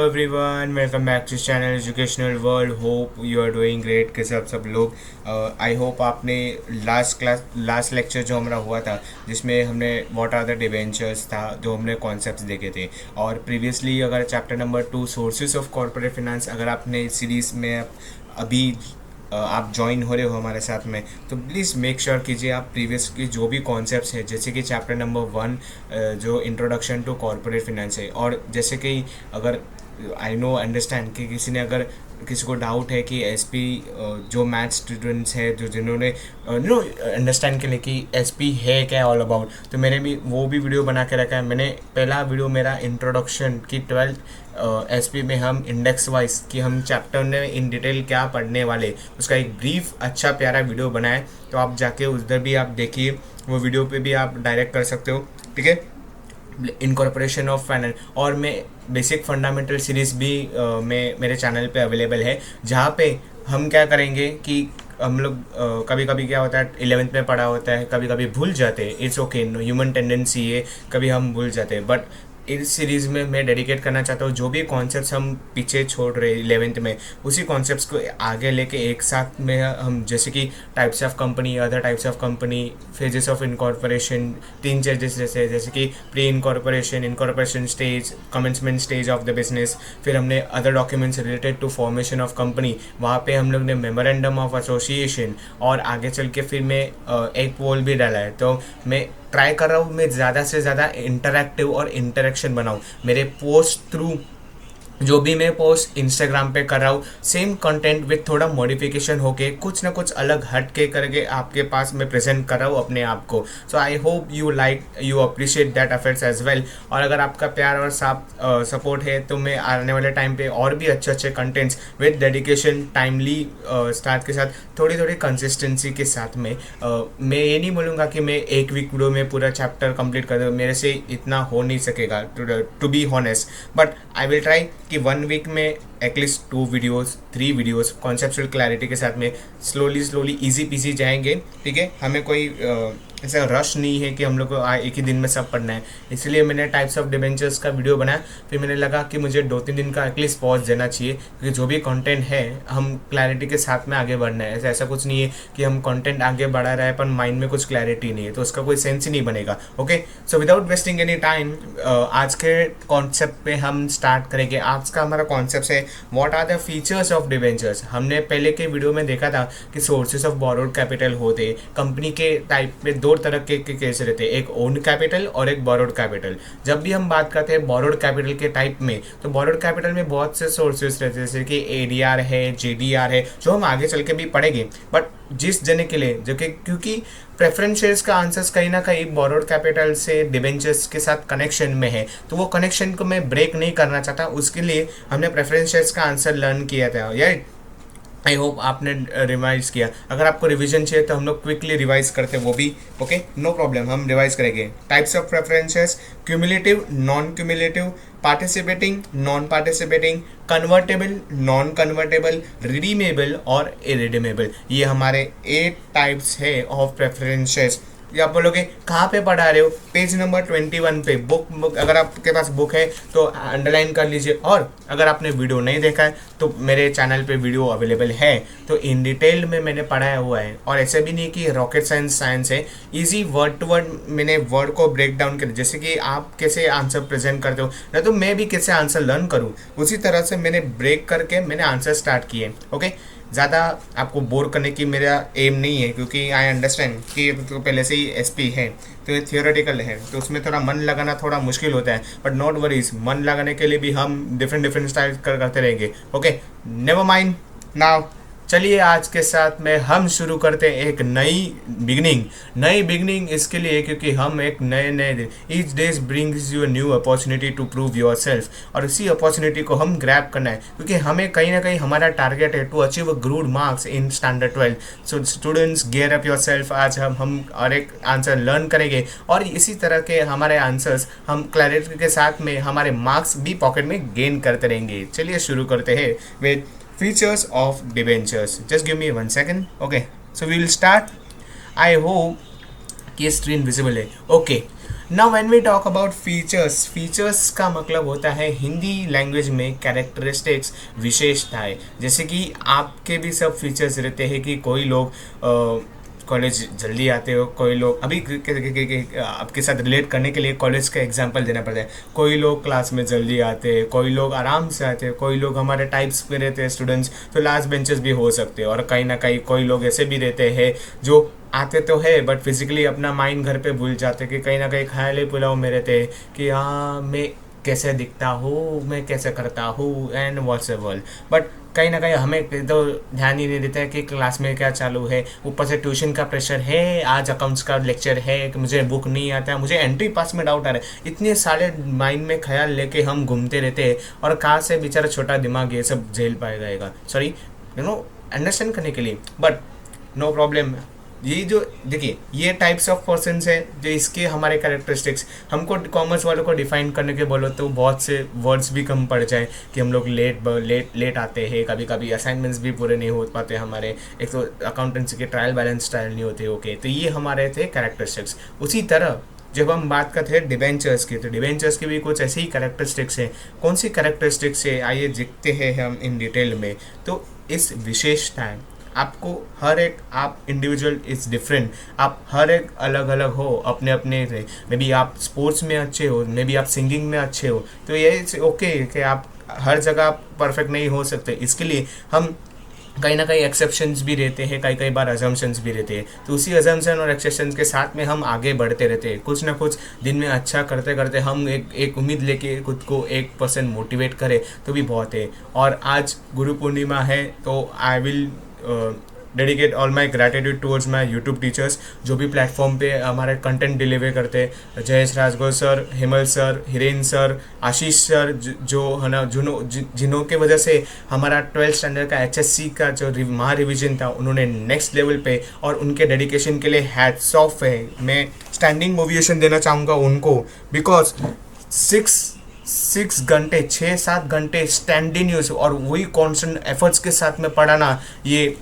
everyone, welcome back to channel Educational World. Hope you are doing great. कैसे आप सब लोग? आई होप आपने लास्ट लेक्चर जो हमारा हुआ था जिसमें हमने व्हाट आर द डिवेंचर्स था, जो हमने कॉन्सेप्ट्स देखे थे, और प्रीवियसली अगर chapter number 2 sources of corporate finance अगर आपने इस सीरीज़ में अभी आप ज्वाइन हो रहे हो हमारे साथ में, तो प्लीज़ मेक श्योर कीजिए आप प्रीवियस की जो भी कॉन्सेप्ट्स हैं, जैसे कि चैप्टर नंबर 1 जो इंट्रोडक्शन टू कॉर्पोरेट फाइनेंस है, और जैसे कि अगर आई नो अंडरस्टैंड कि किसी ने अगर किसी को डाउट है कि एसपी जो मैथ्स स्टूडेंट्स हैं जो जिन्होंने नो अंडरस्टैंड के लिए कि एसपी है क्या ऑल अबाउट, तो मैंने भी वो भी वीडियो बना के रखा है। मैंने पहला वीडियो मेरा इंट्रोडक्शन की 12th एसपी में हम इंडेक्स वाइज कि हम चैप्टर में इन डिटेल क्या पढ़ने वाले, उसका एक ब्रीफ अच्छा प्यारा वीडियो बनाया, तो आप जाके उधर भी आप देखिए, वो वीडियो पे भी आप डायरेक्ट कर सकते हो, ठीक है। इनकॉर्पोरेशन ऑफ फाइनेंस और मैं बेसिक फंडामेंटल सीरीज़ भी मेरे चैनल पे अवेलेबल है, जहाँ पे हम क्या करेंगे कि हम लोग कभी कभी क्या होता है 11th में पढ़ा होता है, कभी कभी भूल जाते हैं, इट्स ओके, ह्यूमन टेंडेंसी है, कभी हम भूल जाते हैं, बट इस सीरीज़ में मैं डेडिकेट करना चाहता हूँ जो भी कॉन्सेप्ट्स हम पीछे छोड़ रहे 11th में, उसी कॉन्सेप्ट्स को आगे लेके एक साथ में हम, जैसे कि types of company, other types of company, phases of incorporation, 3 stages जैसे कि pre incorporation, incorporation stage, commencement stage of the business, फिर हमने other documents related to formation of company, वहाँ पे हम लोग ने मेमोरेंडम ऑफ एसोसिएशन, और आगे चल के फिर मैं एक पोल भी डाला है। तो मैं ट्राई कर रहा हूँ मैं ज़्यादा से ज़्यादा इंटरैक्टिव और इंटरेक्शन बनाऊँ मेरे पोस्ट थ्रू। जो भी मैं पोस्ट इंस्टाग्राम पे कर रहा हूँ, सेम कंटेंट विथ थोड़ा मॉडिफिकेशन होके कुछ ना कुछ अलग हट के करके आपके पास मैं प्रेजेंट कर रहा हूँ अपने आप को। So I hope you appreciate that efforts as well, और अगर आपका प्यार और सपोर्ट है तो मैं आने वाले टाइम पे और भी अच्छे अच्छे contents with dedication, timely start के साथ, थोड़ी थोड़ी कंसिस्टेंसी के साथ में मैं ये नहीं बोलूँगा कि मैं एक वीक वीडियो में पूरा चैप्टर कंप्लीट कर दूँ, मेरे से इतना हो नहीं सकेगा to be honest, but I will try कि 1 वीक में at least 2 videos 3 videos conceptual clarity के साथ में स्लोली इजी पीसी जाएंगे, ठीक है। हमें कोई ऐसा रश नहीं है कि हम लोग को एक ही दिन में सब पढ़ना है, इसलिए मैंने टाइप्स ऑफ डिबेंचर्स का वीडियो बनाया। फिर मैंने लगा कि मुझे 2-3 दिन का एटलीस्ट पॉज देना चाहिए, क्योंकि जो भी कंटेंट है हम क्लैरिटी के साथ में आगे बढ़ना है। ऐसा कुछ नहीं है कि हम कंटेंट आगे बढ़ा रहे हैं पर माइंड में कुछ क्लैरिटी नहीं है, तो उसका कोई सेंस ही नहीं बनेगा। Okay, so without wasting any time आज के कॉन्सेप्ट पे हम स्टार्ट करेंगे। आज का हमारा कॉन्सेप्ट है what are the features of debentures. हमने पहले के वीडियो में देखा था कि सोर्सेज ऑफ बोरोड कैपिटल होते, कंपनी के टाइप में 2 तरह के केस रहते, एक ओन्ड कैपिटल और एक बोरोड कैपिटल। जब भी हम बात करते हैं बोरोड कैपिटल के टाइप में, तो बोरोड कैपिटल में बहुत से सोर्सेज रहते हैं, जैसे कि एडीआर है, जेडीआर है, जो हम आगे चल के भी पढ़ेंगे। बट जिस जने के लिए जो कि क्योंकि प्रेफरेंस शेयर्स का आंसर्स कहीं ना कहीं बोरोड कैपिटल से डिबेंचर्स के साथ कनेक्शन में है, तो वो कनेक्शन को मैं ब्रेक नहीं करना चाहता, उसके लिए हमने प्रेफरेंस शेयर्स का आंसर लर्न किया था यार। आई होप आपने रिवाइज किया। अगर आपको रिवीजन चाहिए तो हम लोग क्विकली रिवाइज करते हैं वो भी, ओके, नो प्रॉब्लम, हम रिवाइज करेंगे। Types of preferences: cumulative, non cumulative, participating, non participating, convertible, non convertible, redeemable और इरिडीमेबल। ये हमारे 8 टाइप्स है ऑफ प्रेफरेंसेस। या आप बोलोगे कहाँ पे पढ़ा रहे हो? पेज नंबर 21 पे बुक अगर आपके पास बुक है तो अंडरलाइन कर लीजिए, और अगर आपने वीडियो नहीं देखा है तो मेरे चैनल पे वीडियो अवेलेबल है, तो इन डिटेल में मैंने पढ़ाया हुआ है। और ऐसे भी नहीं कि रॉकेट साइंस है, इजी वर्ड टू वर्ड मैंने वर्ड को ब्रेक डाउन कर, जैसे कि आप कैसे आंसर प्रेजेंट करते हो ना, तो मैं भी कैसे आंसर लर्न करूँ, उसी तरह से मैंने ब्रेक करके मैंने आंसर स्टार्ट किए। ओके, ज़्यादा आपको बोर करने की मेरा एम नहीं है, क्योंकि आई अंडरस्टैंड कि तो पहले से ही एसपी है, तो ये थियोरेटिकल है, तो उसमें थोड़ा मन लगाना थोड़ा मुश्किल होता है, बट नॉट वरीज, मन लगाने के लिए भी हम डिफरेंट स्टाइल करते रहेंगे। ओके, नेवर माइंड, नाउ चलिए आज के साथ में हम शुरू करते हैं एक नई बिगनिंग इसके लिए, क्योंकि हम एक नए दिन, each days brings you a new opportunity to prove yourself, और इसी अपॉर्चुनिटी को हम ग्रैब करना है, क्योंकि हमें कहीं ना कहीं हमारा टारगेट है to achieve a good marks in standard 12। So students, gear up yourself. आज हम और एक आंसर लर्न करेंगे, और इसी तरह के हमारे आंसर्स हम क्लैरिटी के साथ में हमारे मार्क्स भी पॉकेट में गेन करते रहेंगे। चलिए शुरू करते हैं with features of debentures. Just give me 1 second. Okay, so we will start. I hope कि स्क्रीन विजिबल है। Okay, now when we talk about features, features का मतलब होता है हिंदी लैंग्वेज में कैरेक्टरिस्टिक्स, विशेषताएं। जैसे कि आपके भी सब फीचर्स रहते हैं कि कोई लोग कॉलेज जल्दी आते हो, कोई लोग अभी आपके साथ रिलेट करने के लिए कॉलेज का एग्जांपल देना पड़ता है। कोई लोग क्लास में जल्दी आते हैं, कोई लोग आराम से आते हैं, कोई लोग हमारे टाइप्स में रहते हैं स्टूडेंट्स तो लास्ट बेंचेस भी हो सकते हैं, और कहीं ना कहीं कोई लोग ऐसे भी रहते हैं जो आते तो है बट फिजिकली अपना माइंड घर पे भूल जाते कि कहीं ना कहीं ख्याल पुलाव में रहते हैं कि हाँ मैं कैसे दिखता हूँ, मैं कैसे करता हूँ एंड व्हाट्स एवर। बट कहीं ना कहीं हमें तो ध्यान ही नहीं देता है कि क्लास में क्या चालू है, ऊपर से ट्यूशन का प्रेशर है, आज अकाउंट्स का लेक्चर है कि मुझे बुक नहीं आता, मुझे एंट्री पास में डाउट आ रहा है, इतने सारे माइंड में ख्याल लेके हम घूमते रहते हैं। और कहाँ से बेचारा छोटा दिमाग ये सब झेल पाएगा, सॉरी अंडरस्टैंड करने के लिए, बट नो प्रॉब्लम। ये जो देखिए ये टाइप्स ऑफ पर्सन्स है जो इसके हमारे कैरेक्टरिस्टिक्स, हमको कॉमर्स वालों को डिफाइन करने के बोलो तो बहुत से वर्ड्स भी कम पड़ जाए कि हम लोग लेट आते हैं, कभी कभी असाइनमेंट्स भी पूरे नहीं हो पाते हमारे, एक तो अकाउंटेंसी के ट्रायल बैलेंस स्टाइल नहीं होते। ओके, तो ये हमारे थे कैरेक्टरिस्टिक्स। उसी तरह जब हम बात करते हैं डिबेंचर्स की, तो डिबेंचर्स की भी कुछ ऐसी ही कैरेक्टरिस्टिक्स हैं। कौन सी कैरेक्टरिस्टिक्स है आइए देखते हैं हम इन डिटेल में। तो इस विशेषताएं आपको हर एक, आप इंडिविजुअल इज़ डिफरेंट, आप हर एक अलग अलग हो अपने अपने से। मे बी आप स्पोर्ट्स में अच्छे हो, मे बी आप सिंगिंग में अच्छे हो, तो ये ओके कि आप हर जगह परफेक्ट नहीं हो सकते। इसके लिए हम कहीं ना कहीं एक्सेप्शंस भी रहते हैं, कई बार अजम्पशंस भी रहते हैं, तो उसी अजम्पशन और एक्सेप्शंस के साथ में हम आगे बढ़ते रहते हैं। कुछ ना कुछ दिन में अच्छा करते करते हम एक उम्मीद लेके खुद को 1% मोटिवेट करें तो भी बहुत है। और आज गुरु पूर्णिमा है तो I will dedicate all my gratitude towards my YouTube teachers जो भी प्लेटफॉर्म पे हमारे कंटेंट डिलीवर करते हैं। Jayesh Rajgor sir, Hemal sir, Hiren sir, Ashish sir, जो है ना जिन्हों के वजह से हमारा 12th स्टैंडर्ड का HSC का जो महा रिविजन था उन्होंने नेक्स्ट लेवल पे, और उनके डेडिकेशन के लिए हैट्स ऑफ है। मैं स्टैंडिंग ओवेशन देना चाहूँगा उनको, बिकॉज 6 घंटे 6-7 घंटे स्टैंडिंग न्यूज़ और वही कॉन्स्टेंट एफर्ट्स के साथ में पढ़ाना, ये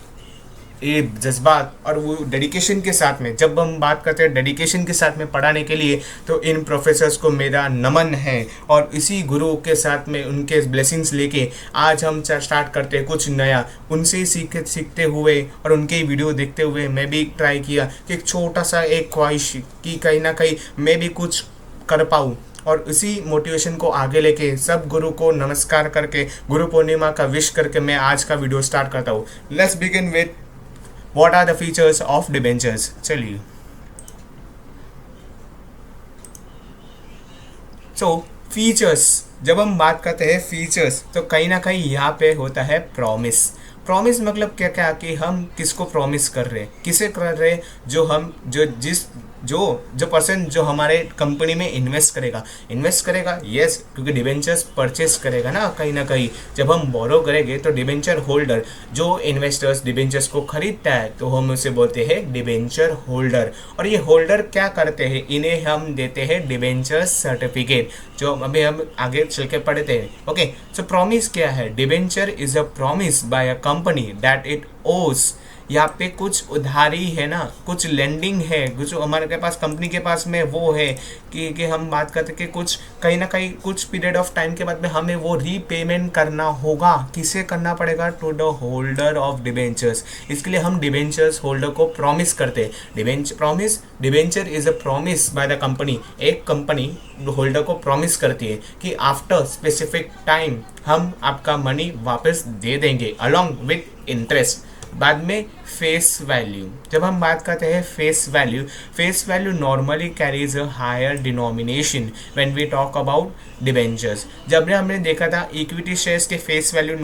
जज्बात और वो डेडिकेशन के साथ में, जब हम बात करते हैं डेडिकेशन के साथ में पढ़ाने के लिए, तो इन प्रोफेसर्स को मेरा नमन है। और इसी गुरु के साथ में उनके ब्लेसिंग्स लेके आज हम स्टार्ट करते हैं कुछ नया। उनसे सीखते हुए और उनके वीडियो देखते हुए मैं भी ट्राई किया कि एक छोटा सा एक ख्वाहिश कि कहीं ना कहीं मैं भी कुछ कर पाऊँ, और उसी मोटिवेशन को आगे लेके सब गुरु को नमस्कार करके गुरु पूर्णिमा का विश करके मैं आज का वीडियो स्टार्ट करता हूँ। Let's begin with what are the features of debentures. चलिए, फीचर्स, जब हम बात करते हैं फीचर्स तो कहीं ना कहीं यहाँ पे होता है प्रॉमिस। प्रॉमिस मतलब क्या क्या कि हम किसको प्रॉमिस कर रहे हैं, किसे कर रहे हैं, जो हम जो पर्सन जो हमारे कंपनी में इन्वेस्ट करेगा यस, क्योंकि डिबेंचर्स परचेस करेगा ना कहीं ना कहीं। जब हम बोरो करेंगे तो डिबेंचर होल्डर, जो इन्वेस्टर्स डिबेंचर्स को खरीदता है तो हम उसे बोलते हैं डिबेंचर होल्डर। और ये होल्डर क्या करते हैं, इन्हें हम देते हैं डिबेंचर सर्टिफिकेट, जो अभी हम आगे चल के पढ़ते हैं। ओके, सो प्रॉमिस क्या है? Debenture is a promise by a company that it owes. यहाँ पे कुछ उधारी है ना, कुछ लेंडिंग है, कुछ हमारे के पास कंपनी के पास में वो है कि हम बात करते कि कुछ कहीं ना कहीं कुछ पीरियड ऑफ टाइम के बाद में हमें वो रीपेमेंट करना होगा। किसे करना पड़ेगा? To the holder of debentures. इसके लिए हम डिबेंचर्स होल्डर को प्रॉमिस करते हैं। Debenture is a promise by the company. एक कंपनी होल्डर को प्रॉमिस करती है कि आफ्टर स्पेसिफिक टाइम हम आपका मनी वापस दे देंगे अलॉन्ग विथ इंटरेस्ट। बाद में फेस वैल्यू, जब हम बात करते हैं face value normally carries a higher denomination when we talk about debentures. जब हमने देखा था इक्विटी शेयर्स के फेस वैल्यू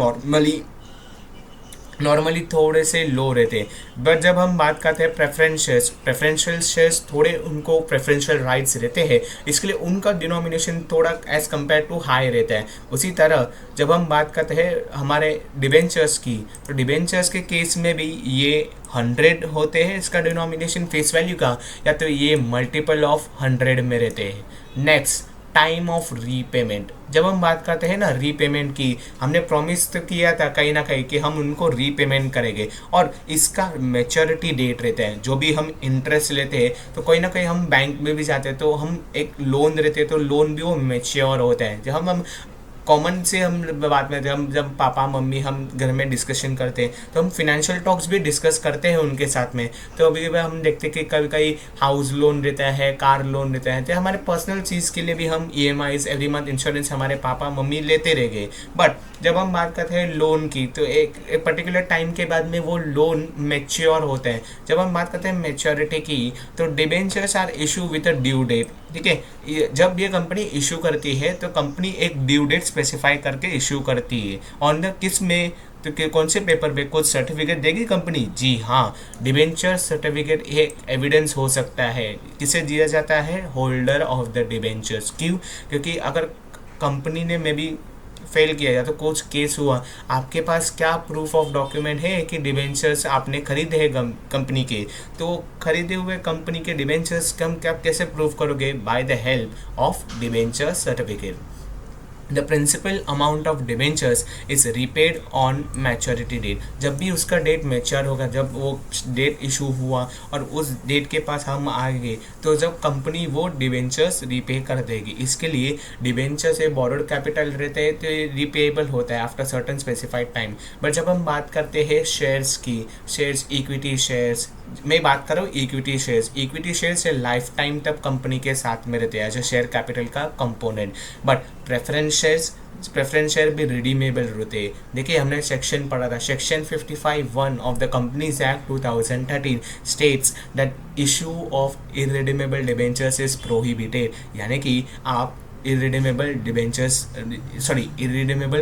नॉर्मली थोड़े से लो रहते हैं, बट जब हम बात करते हैं प्रेफरेंशियल शेयर्स थोड़े उनको प्रेफरेंशियल राइट्स रहते हैं, इसके लिए उनका डिनोमिनेशन थोड़ा एज कम्पेयर टू हाई रहता है। उसी तरह जब हम बात करते हैं हमारे डिबेंचर्स की, तो डिबेंचर्स के केस में भी ये 100 होते हैं इसका डिनोमिनेशन फेस वैल्यू का, या तो ये मल्टीपल ऑफ 100 में रहते हैं। Next time of repayment. जब हम बात करते हैं ना रीपेमेंट की, हमने प्रॉमिस तो किया था कहीं ना कहीं कि हम उनको रीपेमेंट करेंगे, और इसका मैच्योरिटी डेट रहता है। जो भी हम इंटरेस्ट लेते हैं तो कोई ना कहीं हम बैंक में भी जाते हैं तो हम एक लोन रहते हैं, तो लोन भी वो मैच्योर होता है। जब हम कॉमन से हम बात में हम जब पापा मम्मी हम घर में डिस्कशन करते हैं तो हम फिनेंशियल टॉक्स भी डिस्कस करते हैं उनके साथ में। तो अभी हम देखते हैं कि कभी कभी हाउस लोन रहता है, कार लोन रहता है, तो हमारे पर्सनल चीज़ के लिए भी हम EMIs एवरी मंथ इंश्योरेंस हमारे पापा मम्मी लेते रह गए। बट जब हम बात करते हैं लोन की, तो एक पर्टिकुलर टाइम के बाद में वो लोन मेच्योर होता है। जब हम बात करते हैं मेच्योरिटी की, तो debentures are issue with a due date. ठीक है, जब ये कंपनी इशू करती है तो कंपनी एक ड्यू डेट स्पेसिफाई करके इशू करती है। ऑन द किस में, तो कौन से पेपर पे कुछ सर्टिफिकेट देगी कंपनी? जी हाँ, डिबेंचर सर्टिफिकेट एक एविडेंस हो सकता है। किसे दिया जाता है? Holder of the debentures. क्यों? क्योंकि अगर कंपनी ने मे बी फेल किया या तो कुछ केस हुआ, आपके पास क्या प्रूफ ऑफ डॉक्यूमेंट है कि डिबेंचर्स आपने खरीदे हैं कंपनी के? तो खरीदे हुए कंपनी के डिबेंचर्स हम क्या कैसे प्रूफ करोगे? By the help of debenture certificate. The principal amount of debentures is repaid on maturity date. जब भी उसका डेट मैच्योर होगा, जब वो डेट इशू हुआ और उस डेट के पास हम आ गए, तो जब कंपनी वो डिबेंचर्स रिपे कर देगी। इसके लिए डिबेंचर से बोरोड कैपिटल रहते हैं तो रिपेएबल होता है after certain specified time. But जब हम बात करते हैं शेयर्स की, शेयर्स इक्विटी शेयर्स, मैं बात कर रहा हूँ इक्विटी शेयर्स। इक्विटी शेयर्स से लाइफ टाइम तक कंपनी के साथ में रहते हैं एज अ शेयर कैपिटल का कंपोनेंट। बट प्रेफरेंस शेयर भी रिडीमेबल रहते हैं। देखिए हमने सेक्शन पढ़ा था, section 55(1) of the companies act 2013 states that issue of irredeemable debentures is prohibited. यानी कि आप इररिडीमेबल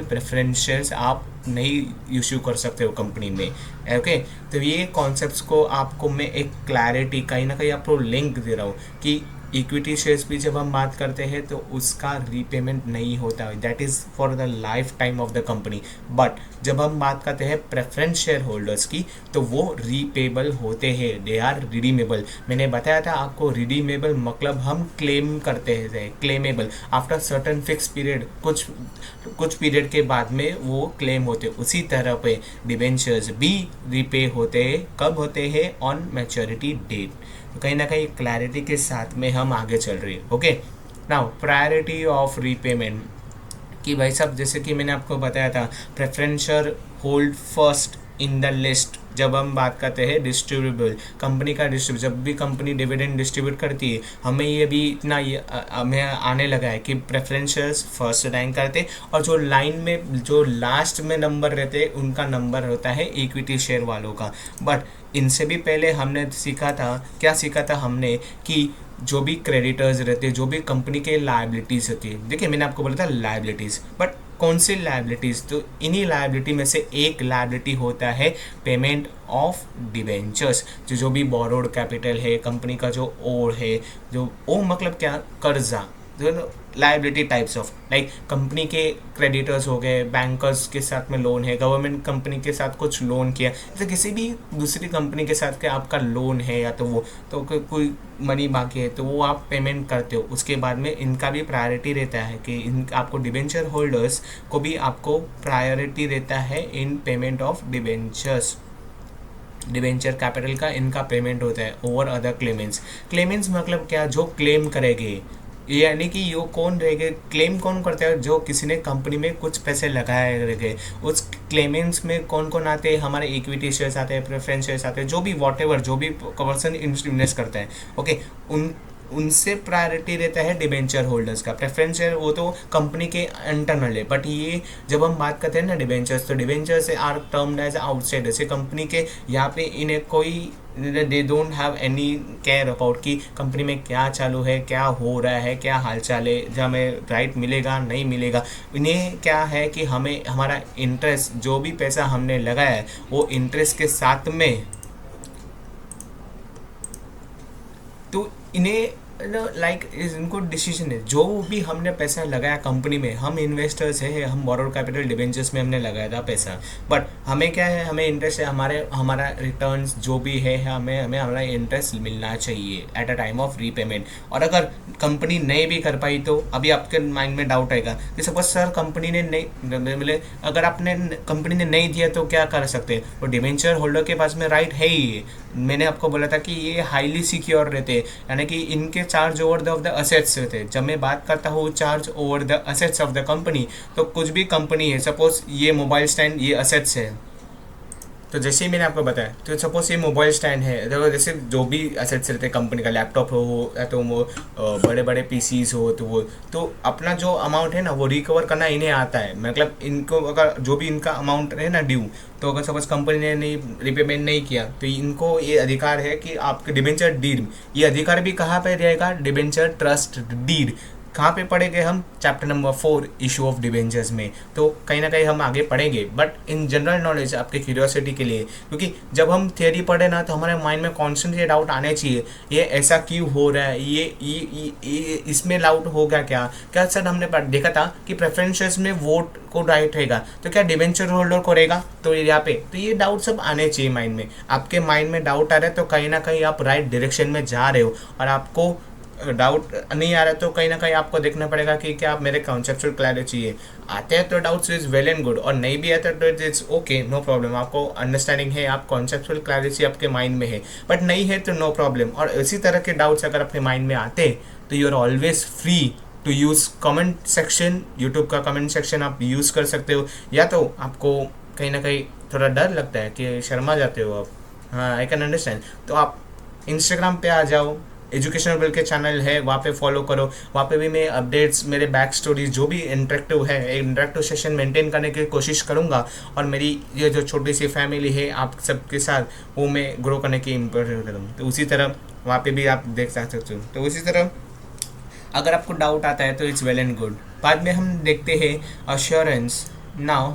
प्रेफरेंस शेयर्स आप नहीं इशू कर सकते हो कंपनी में। ओके, तो ये कॉन्सेप्ट्स को आपको मैं एक क्लैरिटी कहीं ना कहीं आपको लिंक दे रहा हूँ कि इक्विटी शेयर्स भी जब हम बात करते हैं तो उसका रीपेमेंट नहीं होता है, that is for the life time of the company. But जब हम बात करते हैं प्रेफरेंस शेयर होल्डर्स की, तो वो रीपेबल होते हैं, दे आर रिडीमेबल। मैंने बताया था आपको, रिडीमेबल मतलब हम क्लेम करते हैं, claimable after certain fix period, कुछ पीरियड के बाद में वो क्लेम होते। उसी तरह पे डिबेंचर्स भी रीपे होते हैं, कब होते हैं? On maturity date. तो कहीं ना कहीं क्लैरिटी के साथ में हम आगे चल रही है। Okay, now priority of repayment कि भाई साहब, जैसे कि मैंने आपको बताया था, preference hold first in the list. जब हम बात करते हैं डिस्ट्रीब्यूटेबल, कंपनी का जब भी कंपनी डिविडेंड डिस्ट्रीब्यूट करती है, हमें ये भी इतना हमें आने लगा है कि प्रेफरेंसर्स फर्स्ट रैंक करते, और जो लाइन में जो लास्ट में नंबर रहते उनका नंबर होता है इक्विटी शेयर वालों का। बट इनसे भी पहले हमने सीखा था, क्या सीखा था हमने, कि जो भी क्रेडिटर्स रहते हैं, जो भी कंपनी के लायबिलिटीज़ होती है। देखिए मैंने आपको बोला था लायबिलिटीज़, बट कौन सी लायबिलिटीज़? तो इन्हीं लायबिलिटी में से एक लायबिलिटी होता है पेमेंट ऑफ डिबेंचर्स। जो भी बोरोड कैपिटल है, कंपनी का जो ओड है, जो ओ मतलब क्या? कर्जा। Liability types of like company के क्रेडिटर्स हो गए, बैंकर्स के साथ में लोन है, गवर्नमेंट कंपनी के साथ कुछ लोन किया, जैसे किसी भी दूसरी कंपनी के साथ के आपका लोन है, या तो वो तो कोई मनी बाकी है तो वो आप पेमेंट करते हो। उसके बाद में इनका भी प्रायोरिटी रहता है कि आपको डिबेंचर होल्डर्स को भी आपको प्रायोरिटी रहता है इन payment of debentures. Debenture capital का इनका पेमेंट होता है ओवर अदर क्लेमेंट्स मतलब क्या? जो क्लेम करेंगे, यानी कि यो कौन रहेगा? क्लेम कौन करता है? जो किसी ने कंपनी में कुछ पैसे लगाए रहेंगे, उस क्लेमेंट्स में कौन कौन आते हैं? हमारे इक्विटी शेयर्स आते हैं, प्रेफरेंस शेयर्स आते हैं, जो भी वॉटेवर जो भी पर्सन इन्वेस्ट करता है। ओके, उनसे प्रायोरिटी रहता है डिबेंचर होल्डर्स का। प्रेफरेंस शेयर वो तो कंपनी के इंटरनल है, बट ये जब हम बात करते हैं ना डिबेंचर्स, तो debentures are termed as outside. जैसे कंपनी के यहाँ पे इन्हें कोई they don't have any care about कि कंपनी में क्या चालू है, क्या हो रहा है, क्या हालचाल है, जब हमें राइट मिलेगा नहीं मिलेगा। इन्हें क्या है कि हमें हमारा इंटरेस्ट, जो भी पैसा हमने लगाया है, वो इंटरेस्ट के साथ में, तो इन्हें लाइक इनको डिसीजन है। जो भी हमने पैसा लगाया कंपनी में, हम इन्वेस्टर्स है, हम बोरोड कैपिटल डिबेंचर्स में हमने लगाया था पैसा, बट हमें क्या है, हमें इंटरेस्ट है, हमारा रिटर्न्स जो भी है हमें हमें हमारा इंटरेस्ट मिलना चाहिए at a time of repayment. और अगर कंपनी नहीं भी कर पाई तो अभी आपके माइंड में डाउट आएगा कि सपोज सर कंपनी ने नहीं मिले, अगर आपने कंपनी ने नहीं दिया तो क्या कर सकते हैं, वो डिवेंचर होल्डर के पास में राइट है ही है। मैंने आपको बोला था कि ये हाईली सिक्योर रहते हैं, यानी कि इनके चार्ज ओवर द असेट्स रहते हैं। जब मैं बात करता हूँ charge over the assets of the company, तो कुछ भी कंपनी है, सपोज ये मोबाइल स्टैंड ये असेट्स है, तो जैसे ही मैंने आपको बताया, तो सपोज ये मोबाइल स्टैंड है, तो जैसे जो भी असेट्स रहते हैं कंपनी का, लैपटॉप हो या तो वो बड़े बड़े पीसीज हो, तो वो तो अपना जो अमाउंट है ना वो रिकवर करना इन्हें आता है। मतलब इनको अगर जो भी इनका अमाउंट है ना ड्यू, तो अगर सपोज कंपनी ने नहीं रिपेमेंट नहीं किया तो इनको ये अधिकार है कि आपके डिबेंचर डीड, ये अधिकार भी कहाँ पे रहेगा, डिबेंचर ट्रस्ट डीड। कहाँ पे पढ़ेंगे हम, chapter number 4 issue of debentures में। तो कहीं ना कहीं हम आगे पढ़ेंगे, बट इन जनरल नॉलेज आपके क्यूरियोसिटी के लिए, क्योंकि जब हम थियोरी पढ़े ना तो हमारे माइंड में कॉन्स्टेंट ये डाउट आने चाहिए, ये ऐसा क्यों हो रहा है, ये इसमें डाउट होगा क्या क्या सर हमने देखा था कि प्रेफरेंसेस में वोट को राइट रहेगा, तो क्या डिबेंचर होल्डर को रहेगा, तो यहाँ पे तो ये डाउट सब आने चाहिए माइंड में। आपके माइंड में डाउट आ रहा है तो कहीं ना कहीं आप राइट डायरेक्शन में जा रहे हो, और आपको डाउट नहीं आ रहा तो कहीं ना कहीं आपको देखना पड़ेगा कि क्या आप मेरे कॉन्सेप्चुअल क्लैरिटी चाहिए। आते हैं तो doubts is well and good, और नहीं भी आता तो इट्स ओके, नो प्रॉब्लम। आपको अंडरस्टैंडिंग है, आप कॉन्सेप्चुअल क्लैरिटी आपके माइंड में है, बट नहीं है तो नो प्रॉब्लम। और इसी तरह के डाउट्स अगर अपने माइंड में आते तो you are always free to use comment section, YouTube का कमेंट सेक्शन आप यूज़ कर सकते हो। या तो आपको कहीं ना कहीं थोड़ा डर लगता है कि शर्मा जाते हो आप, हाँ आई कैन अंडरस्टैंड, तो आप इंस्टाग्राम पे आ जाओ, एजुकेशनल वेल के चैनल है वहाँ पे फॉलो करो। वहाँ पे भी मैं अपडेट्स, मेरे बैक स्टोरीज जो भी इंटरेक्टिव है, एक इंटरेक्टिव सेशन मेंटेन करने की कोशिश करूँगा, और मेरी ये जो छोटी सी फैमिली है आप सबके साथ, वो मैं ग्रो करने की इम्पोर्टेंट करूँ। तो उसी तरह वहाँ पे भी आप देख सकते हो। तो उसी तरह अगर आपको डाउट आता है तो इट्स वेल एंड गुड। बाद में हम देखते हैं assurance. Now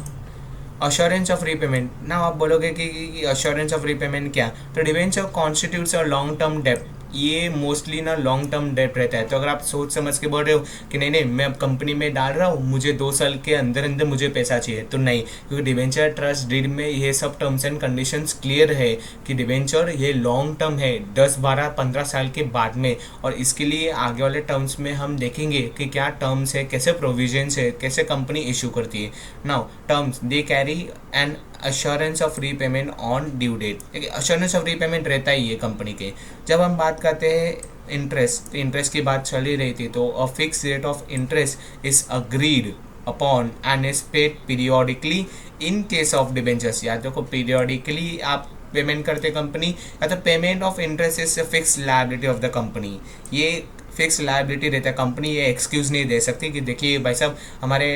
assurance of repayment, ना आप बोलोगे कि अश्योरेंस ऑफ रीपेमेंट क्या, तो debenture constitutes a long term डेप्ट, ये मोस्टली ना लॉन्ग टर्म डेट रहता है। तो अगर आप सोच समझ के बोल रहे हो कि नहीं नहीं मैं अब कंपनी में डाल रहा हूँ, मुझे 2 साल के अंदर अंदर मुझे पैसा चाहिए, तो नहीं, क्योंकि डिवेंचर ट्रस्ट डीड में ये सब टर्म्स एंड कंडीशंस क्लियर है कि डिवेंचर ये लॉन्ग टर्म है, 10, 12, 15 साल के बाद में। और इसके लिए आगे वाले टर्म्स में हम देखेंगे कि क्या टर्म्स है, कैसे प्रोविजंस है, कैसे कंपनी इशू करती है। Now terms they carry an assurance of repayment on due date, देखिए अश्योरेंस ऑफ रीपेमेंट रहता ही है कंपनी के। जब हम बात करते हैं इंटरेस्ट, तो इंटरेस्ट की बात चल ही रही थी, तो a fix rate of interest is agreed upon and is paid periodically in case of debentures. या देखो पीरियोडिकली आप पेमेंट करते कंपनी, या तो payment of interest is fix liability of the company, ये फिक्स लायबिलिटी रहता है। कंपनी ये एक्सक्यूज़ नहीं दे सकती कि देखिए भाई साहब हमारे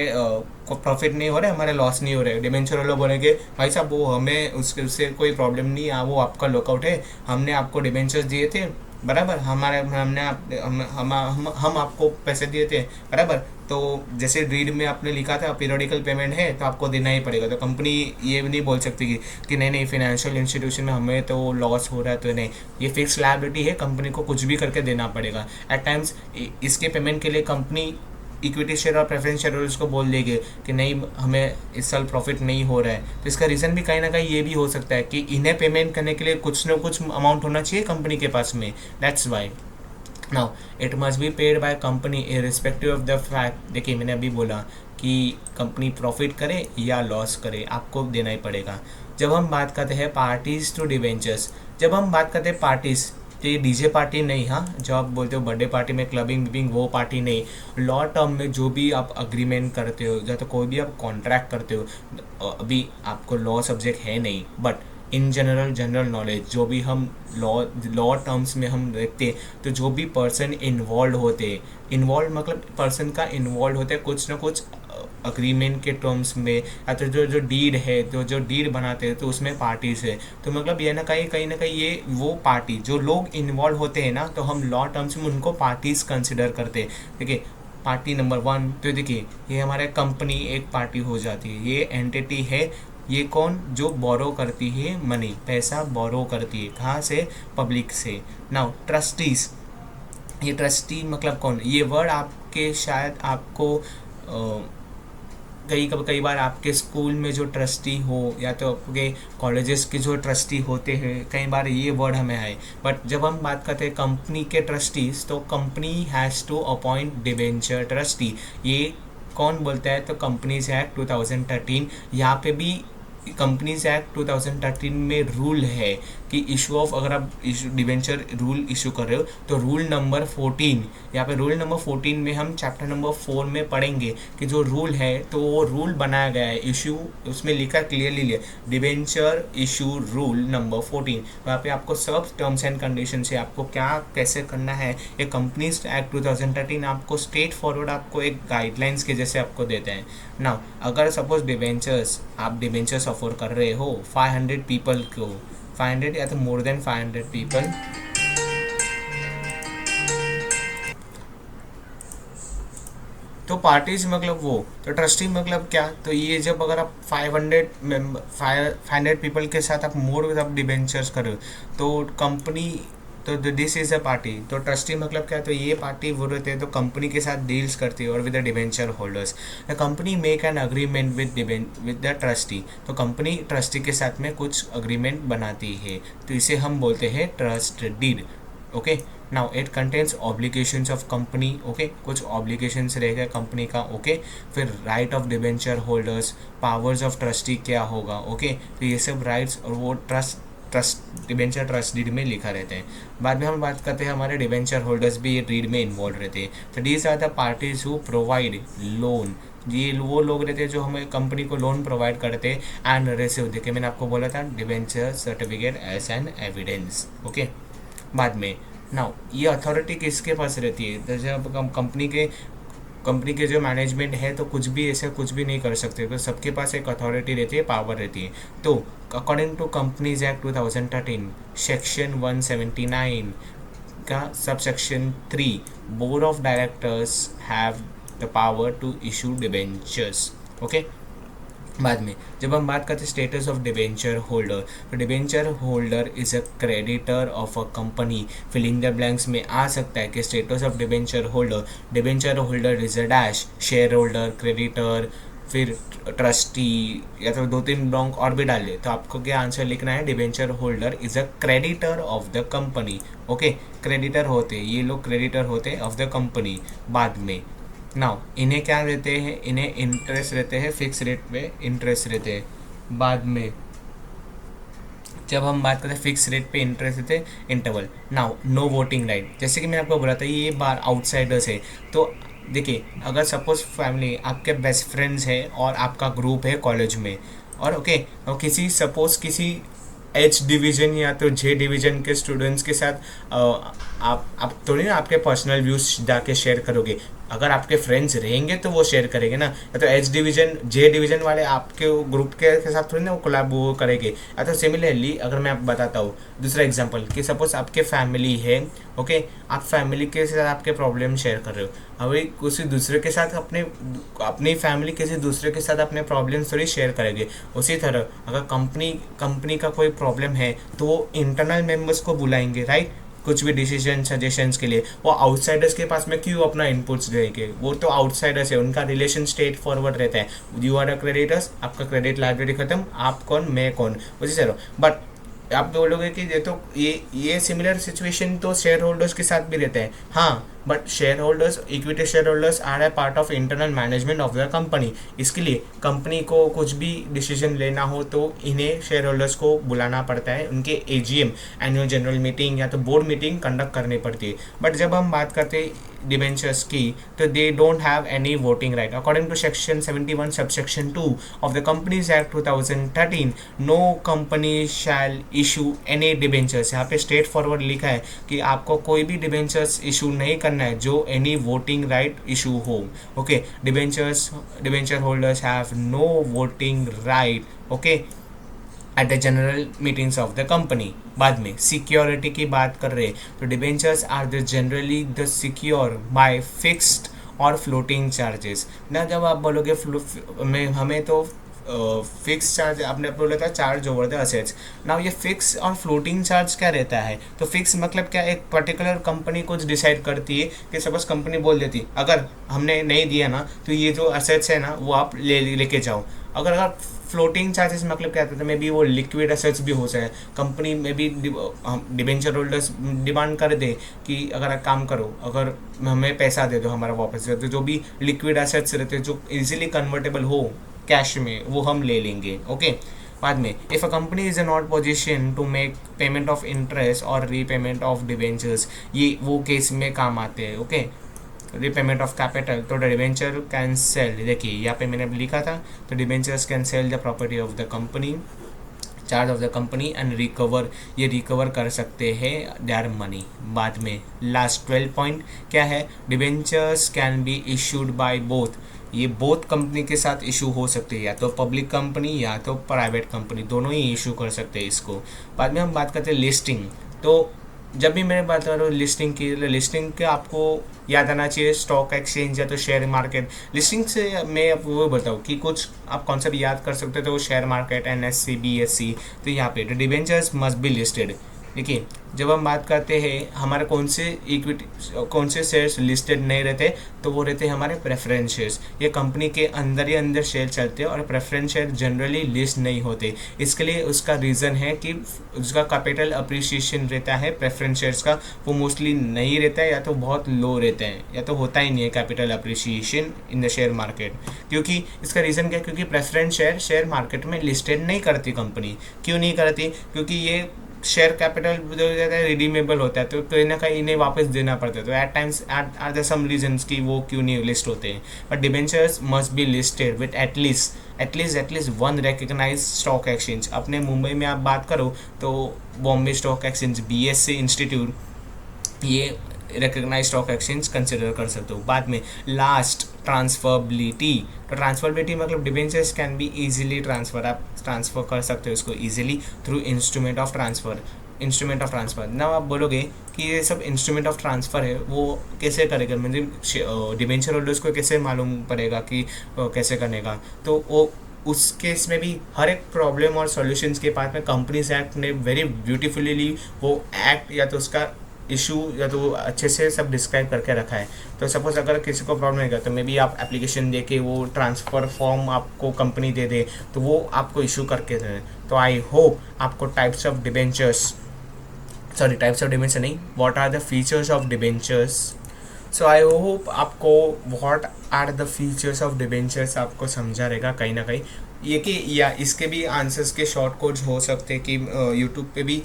प्रॉफिट नहीं हो रहा है, हमारे लॉस नहीं हो रहे, डिबेंचर वाले बोलेंगे भाई साहब वो हमें उससे कोई प्रॉब्लम नहीं है, वो आपका लॉकआउट है, हमने आपको डिबेंचर्स दिए थे बराबर, हमारे हमने हम आपको पैसे दिए थे बराबर, तो जैसे रीड में आपने लिखा था पीरियोडिकल पेमेंट है तो आपको देना ही पड़ेगा। तो कंपनी ये नहीं बोल सकती कि नहीं नहीं फाइनेंशियल इंस्टीट्यूशन में हमें तो लॉस हो रहा है, तो नहीं, ये फिक्स लायबिलिटी है, कंपनी को कुछ भी करके देना पड़ेगा। एट टाइम्स इसके पेमेंट के लिए कंपनी इक्विटी शेयर और प्रेफरेंस शेयर होल्डर्स को बोल देंगे कि नहीं हमें इस साल प्रॉफिट नहीं हो रहा है, तो इसका रीज़न भी कहीं ना कहीं ये भी हो सकता है कि इन्हें पेमेंट करने के लिए कुछ ना कुछ अमाउंट होना चाहिए कंपनी के पास में। That's why now it must be paid by company irrespective of the fact. देखिए मैंने अभी बोला कि कंपनी प्रॉफिट करे या लॉस करे, आपको देना ही पड़ेगा। जब हम बात करते हैं पार्टीज टू डिवेंचर्स, जब हम बात करते हैं पार्टीज, तो ये डीजे पार्टी नहीं, हाँ जो आप बोलते हो बर्थडे पार्टी में क्लबिंग विबिंग वो पार्टी नहीं। लॉ टर्म में जो भी आप अग्रीमेंट करते हो या तो कोई भी आप कॉन्ट्रैक्ट करते हो, अभी आपको लॉ सब्जेक्ट है नहीं, बट इन जनरल नॉलेज जो भी हम लॉ टर्म्स में हम देखते हैं, तो जो भी पर्सन इन्वॉल्व होते हैं, इन्वॉल्व मतलब पर्सन का इन्वॉल्व होते हैं कुछ ना कुछ अग्रीमेंट के टर्म्स में, या तो जो डीड है, तो जो डीड बनाते हैं तो उसमें पार्टीज है। तो मतलब ये ना कहीं ना कहीं ये वो पार्टी जो लोग इन्वॉल्व होते हैं ना, तो हम लॉ टर्म्स में उनको पार्टीज कंसिडर करते हैं। देखिए पार्टी नंबर 1, तो देखिए ये हमारे कंपनी एक पार्टी हो जाती है, ये एंटिटी है, ये कौन जो बोरो करती है मनी, पैसा बोरो करती है, कहाँ से, पब्लिक से। नाउ ट्रस्टीज, ये ट्रस्टी मतलब कौन, ये वर्ड आपके शायद आपको कई बार आपके स्कूल में जो ट्रस्टी हो या तो आपके कॉलेजेस के जो ट्रस्टी होते हैं, कई बार ये वर्ड हमें आए। बट जब हम बात करते हैं कंपनी के ट्रस्टीज, तो company has to appoint debenture trustee. ये कौन बोलता है? तो कंपनीज एक्ट 2013। यहाँ पे भी कंपनीज एक्ट 2013 में रूल है कि इशू ऑफ, अगर आप डिबेंचर रूल इशू कर रहे हो तो रूल नंबर 14, यहाँ पे रूल नंबर 14 में हम चैप्टर नंबर 4 में पढ़ेंगे कि जो रूल है तो वो रूल बनाया गया है, इशू उसमें लिखा क्लियरली लिया डिबेंचर इशू रूल नंबर 14। वहाँ पे आपको सब टर्म्स एंड कंडीशन से आपको क्या कैसे करना है, ये कंपनीज एक्ट 2013 आपको स्ट्रेट फॉरवर्ड आपको एक गाइडलाइंस के जैसे आपको देते हैं ना। अगर सपोज आप डिबेंचर्स ऑफर कर रहे हो 500 पीपल को, 500 या तो मोर देन 500 पीपल, तो पार्टीज मतलब वो, तो ट्रस्टी मतलब क्या? तो ये जब अगर आप 500 पीपल के साथ आप मोर आप डिबेंचर्स करो तो कंपनी, तो दिस इज़ अ पार्टी। तो ट्रस्टी मतलब क्या? तो ये पार्टी वो रहते हैं तो कंपनी के साथ डील्स करती है और with the debenture holders. The company make an agreement with the trustee. तो कंपनी ट्रस्टी के साथ में कुछ अग्रीमेंट बनाती है, तो इसे हम बोलते हैं trust deed. Okay, now it contains obligations of company. Okay, कुछ ऑब्लिगेशंस रहेगा कंपनी का। ओके, फिर right of debenture holders, powers of trustee क्या होगा। ओके, तो ये सब राइट्स और वो ट्रस्ट डिबेंचर ट्रस्ट डीड में लिखा रहते हैं। बाद में हम बात करते हैं हमारे डिबेंचर होल्डर्स भी ये डीड में इन्वॉल्व रहते हैं। तो these are the parties who provide loan. ये वो लोग रहते हैं जो हमें कंपनी को लोन प्रोवाइड करते हैं एंड रिसीव। देखिए मैंने आपको बोला था debenture certificate as an evidence. Okay, बाद में नाउ ये अथॉरिटी किसके पास रहती है? तो जब कंपनी के जो मैनेजमेंट है तो कुछ भी ऐसे कुछ भी नहीं कर सकते, तो सबके पास एक अथॉरिटी रहती है, पावर रहती है। तो according to companies act 2013 section 179 का subsection 3, board of directors have the power to issue debentures. Okay, बाद में जब हम बात करते हैं स्टेटस ऑफ डिबेंचर होल्डर, तो debenture holder is a creditor of a company. Filling the blanks में आ सकता है कि status of debenture holder is a dash, share holder, creditor, फिर ट्रस्टी, या तो 2-3 ब्लॉन्क और भी डाल दे तो आपको क्या आंसर लिखना है? Debenture holder is a creditor of the company. Okay, creditor होते ये लोग, क्रेडिटर होते ऑफ द कंपनी। बाद में नाउ इन्हें क्या रहते हैं? इन्हें इंटरेस्ट रहते हैं, फिक्स रेट पे इंटरेस्ट रहते हैं। बाद में जब हम बात करते हैं फिक्स रेट पे इंटरेस्ट रहते हैं, interval. Now no voting right, जैसे कि मैंने आपको बोला था ये बार आउटसाइडर्स है। तो देखिए अगर सपोज फैमिली आपके बेस्ट फ्रेंड्स है और आपका ग्रुप है कॉलेज में, और ओके और किसी एच डिवीज़न या तो जे डिवीज़न के स्टूडेंट्स के साथ आप थोड़ी ना आपके पर्सनल व्यूज़ जाके शेयर करोगे। अगर आपके फ्रेंड्स रहेंगे तो वो शेयर करेंगे ना, या तो एच डिवीज़न जे डिवीज़न वाले आपके ग्रुप के साथ थोड़ी ना वो कोलैब वो करेंगे। या तो सिमिलरली अगर मैं आपको बताता हूँ दूसरा एग्जांपल कि सपोज आपके फैमिली है, ओके, आप फैमिली के साथ आपके प्रॉब्लम शेयर कर रहे हो। अभी किसी दूसरे के साथ अपनी फैमिली किसी दूसरे के साथ अपने प्रॉब्लम थोड़ी शेयर करेंगे। उसी तरह अगर कंपनी का कोई प्रॉब्लम है तो वो इंटरनल मेंबर्स को बुलाएंगे, राइट, कुछ भी डिसीजन सजेशंस के लिए। वो आउटसाइडर्स के पास में क्यों अपना इनपुट्स देंगे? वो तो आउटसाइडर्स है, उनका रिलेशन स्ट्रेट फॉरवर्ड रहता है। यू आर अ क्रेडिटर्स, आपका क्रेडिट लाइबिलिटी खत्म, आप कौन मैं कौन, उसी तरह। बट आप बोलोगे कि ये सिमिलर सिचुएशन तो शेयर होल्डर्स के साथ भी रहता है। हाँ, but share holders, equity share holders are a part of internal management of the company. इसके लिए कंपनी को कुछ भी डिसीजन लेना हो तो इन्हें शेयर होल्डर्स को बुलाना पड़ता है, उनके एजीएम एनुअल जनरल मीटिंग या तो बोर्ड मीटिंग कंडक्ट करनी पड़ती है। बट जब हम बात करते हैं डिबेंचर्स की, तो they don't have any voting right. According to section 71 subsection 2 of the companies act 2013, no company shall issue any debentures. यहाँ पे स्ट्रेट फॉरवर्ड लिखा है कि आपको कोई भी डिबेंचर्स इशू नहीं करना है जो एनी वोटिंग राइट इशू हो। Okay, debenture holders have no voting right, okay, at the general meetings of the company. बाद में सिक्योरिटी की बात कर रहे हैं तो debentures are the generally the secure by fixed और फ्लोटिंग चार्जेस ना। जब आप बोलोगे हमें तो फिक्स चार्ज, आपने बोला था charge over the assets. Now ये फिक्स और फ्लोटिंग चार्ज क्या रहता है? तो फिक्स मतलब क्या, एक पर्टिकुलर कंपनी कुछ डिसाइड करती है कि सपोज कंपनी बोल देती अगर हमने नहीं दिया ना तो ये जो असेट्स है ना वो आप लेके जाओ। अगर अगर फ्लोटिंग चार्जेस मतलब क्या होता है, मे बी वो लिक्विड असेट्स भी हो जाए, कंपनी में भी डिबेंचर होल्डर्स डिमांड कर दे कि अगर आप काम करो, अगर हमें पैसा दे दो हमारा वापस दे दो, जो भी लिक्विड असेट्स रहते हैं जो इजीली कन्वर्टेबल हो कैश में वो हम ले लेंगे। ओके, बाद में if a company is not position to make payment of interest और रीपेमेंट ऑफ डिबेंचर्स, ये वो केस में काम आते हैं। ओके, रीपेमेंट ऑफ कैपिटल, तो डिबेंचर कैन सेल, देखिए यहाँ पे मैंने लिखा था, तो debentures can sell the property of the company, charge of the company and recover, ये रिकवर कर सकते हैं देयर मनी बाद में। लास्ट 12 पॉइंट क्या है, debentures can be issued by both, ये बोथ कंपनी के साथ इशू हो सकते हैं, या तो पब्लिक कंपनी या तो प्राइवेट कंपनी, दोनों ही इशू कर सकते हैं इसको। बाद में हम बात करते हैं लिस्टिंग। तो जब भी मैं बात कर रहा हूँ लिस्टिंग की, लिस्टिंग के आपको याद आना चाहिए स्टॉक एक्सचेंज या तो शेयर मार्केट। लिस्टिंग से मैं अब वो बताऊँ कि कुछ आप कॉन्सेप्ट याद कर सकते हो, तो शेयर मार्केट, NSE, BSE, तो यहाँ पे डिबेंचर्स मस्ट बी लिस्टेड। देखिए जब हम बात करते हैं हमारे कौन से इक्विटी, कौन से शेयर्स लिस्टेड नहीं रहते, तो वो रहते हैं हमारे प्रेफरेंस शेयर्स। ये कंपनी के अंदर ही अंदर शेयर चलते हैं और प्रेफरेंस शेयर जनरली लिस्ट नहीं होते। इसके लिए उसका रीज़न है कि उसका कैपिटल अप्रिसिएशन रहता है प्रेफरेंस शेयर्स का, वो मोस्टली नहीं रहता है या तो बहुत लो रहते हैं या तो होता ही नहीं है capital appreciation in the share market. क्योंकि इसका रीज़न क्या है, क्योंकि प्रेफरेंस शेयर मार्केट में लिस्टेड नहीं करती कंपनी। क्यों नहीं करती? क्योंकि ये शेयर कैपिटल जो रहता है रिडीमेबल होता है, तो कहीं ना कहीं इन्हें वापस देना पड़ता है। तो at times are the some reasons कि वो क्यों नहीं लिस्ट होते हैं। But debentures must be listed with at least one recognise stock exchange. अपने मुंबई में आप बात करो तो Bombay stock exchange, BSE institute, ये रिकग्नाइज स्टॉक एक्सचेंज कंसिडर कर सकते हो। बाद में लास्ट ट्रांसफरबिलिटी, तो ट्रांसफरबिलिटी मतलब debentures can be easily transfer, आप ट्रांसफ़र कर सकते हो इसको easily through instrument of transfer. ना आप बोलोगे कि ये सब इंस्ट्रूमेंट ऑफ ट्रांसफ़र है, वो कैसे करेगा, मतलब डिबेंचर होल्डर्स को कैसे मालूम पड़ेगा कि कैसे करने का? तो वो उस केस में भी हर एक प्रॉब्लम और सॉल्यूशंस के पास में कंपनीज एक्ट ने वेरी ब्यूटीफुली वो एक्ट या तो उसका इशू या तो अच्छे से सब डिस्क्राइब करके रखा है। तो सपोज अगर किसी को प्रॉब्लम है तो मे बी आप एप्लीकेशन दे के वो ट्रांसफ़र फॉर्म आपको कंपनी दे दे, तो वो आपको इशू करके दे। तो आई होप आपको टाइप्स ऑफ डिबेंचर नहीं, what are the features of debentures, so I hope आपको what are the features of debentures आपको समझा रहेगा कहीं ना कहीं। ये कि या इसके भी आंसर्स के शॉर्ट कोड्स हो सकते हैं कि यूट्यूब पे भी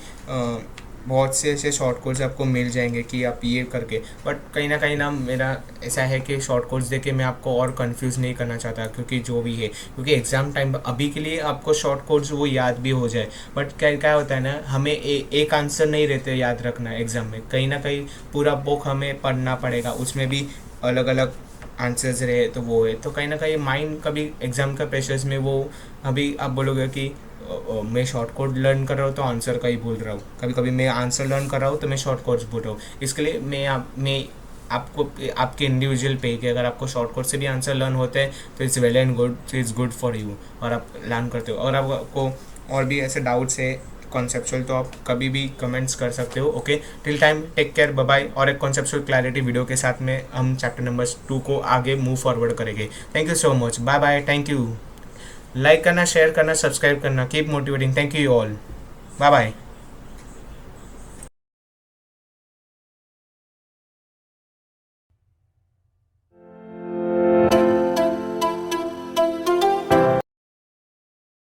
बहुत से ऐसे शॉर्ट कोड्स आपको मिल जाएंगे कि आप ये करके, बट कहीं ना मेरा ऐसा है कि शॉर्ट कोड्स देके मैं आपको और कंफ्यूज नहीं करना चाहता, क्योंकि जो भी है, क्योंकि एग्ज़ाम टाइम अभी के लिए आपको शॉर्ट कोड्स वो याद भी हो जाए, बट क्या होता है ना, हमें एक आंसर नहीं रहते याद रखना एग्ज़ाम में, कहीं ना कहीं पूरा बुक हमें पढ़ना पड़ेगा, उसमें भी अलग अलग आंसर्स रहे तो वो है, तो कहीं ना कहीं माइंड कभी एग्ज़ाम का प्रेशर्स में वो, अभी आप बोलोगे कि मैं शॉर्ट कोड लर्न कर रहा हूँ तो आंसर का ही भूल रहा हूँ, कभी कभी मैं आंसर लर्न कर रहा हूँ तो मैं शॉर्ट कोड्स भूल रहा हूँ। इसके लिए मैं आपको आपके इंडिविजुअल पे कि अगर आपको शॉर्ट कोड से भी आंसर लर्न होते हैं तो it's well and good, it's good for you, और आप लर्न करते हो। और आपको और भी ऐसे डाउट्स है कॉन्सेप्चुअल तो आप कभी भी कमेंट्स कर सकते हो। ओके, till time take care, bye bye. और एक कॉन्सेप्चुअल क्लैरिटी वीडियो के साथ में हम चैप्टर नंबर 2 को आगे मूव फॉरवर्ड करेंगे। Thank you so much, bye bye, thank you. Like करना, शेयर करना, सब्सक्राइब करना, keep motivating, thank you all, bye bye.